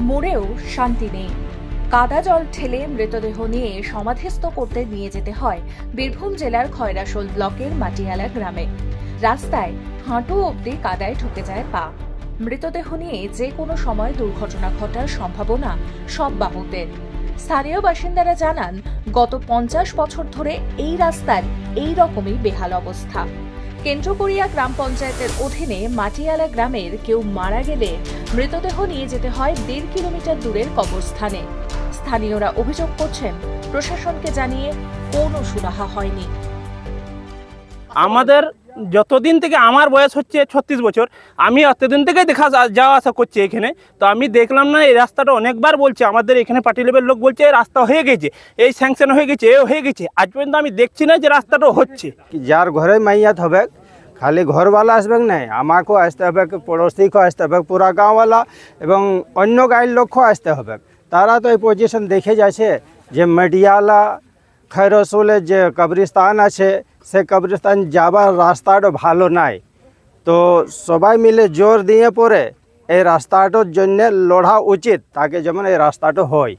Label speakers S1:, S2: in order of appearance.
S1: মরেও শান্তি নেই। কাদা জল ঠেলে মৃতদেহ নিয়ে সমাধিস্থ করতে নিয়ে যেতে হয় বীরভূম জেলার খয়রাশোল ব্লকের মাটিয়ালা গ্রামে। রাস্তায় হাঁটু অবধি কাদায় ঢুকে যায় পা। মৃতদেহ নিয়ে যে কোনো সময় দুর্ঘটনা ঘটার সম্ভাবনা সব বাহুতের। স্থানীয় বাসিন্দারা জানান, গত 50 বছর ধরে এই রাস্তার এই রকমই বেহাল অবস্থা। কেন্দ্রকড়িয়া গ্রাম পঞ্চায়েতের অধীনে মাটিয়ালা গ্রামের কেউ মারা গেলে মৃতদেহ নিয়ে যেতে হয় 1.5 কিলোমিটার দূরের কবরস্থানে। স্থানীয়রা অভিযোগ করছেন, প্রশাসনকে জানিয়ে কোনো সুরাহা হয়নি।
S2: আমাদের যতদিন থেকে আমার বয়স হচ্ছে 36 বছর, আমি অতদিন থেকে যাওয়া আসা করছি এখানে। তো আমি দেখলাম না, এই রাস্তাটা অনেকবার বলছে আমাদের এখানে পার্টি লেভেল লোক বলছে এই রাস্তা হয়ে গেছে, এই স্যাংশন হয়ে গেছে, এ হয়ে গেছে। আজ পর্যন্ত আমি দেখছি না যে রাস্তাটা হচ্ছে।
S3: যার ঘরে মাইয়াত হবে খালি ঘরওয়ালা আসবে না, আমাকেও আসতে হবে, পড়োশিকেও আসতে হবে, পুরা গাঁওয়ালা এবং অন্য গাঁয়ের লোকও আসতে হবে। তারা তো এই পজিশন দেখে যাচ্ছে যে মাটিয়ালা খয়রাশোলের যে কবরস্থান আছে, সে কবরস্থান যাবার রাস্তাটা ভালো নাই। তো সবাই মিলে জোর দিয়ে পড়ে এই রাস্তাটার জন্য লড়া উচিত, তাকে যেমন এই রাস্তাটা হয়।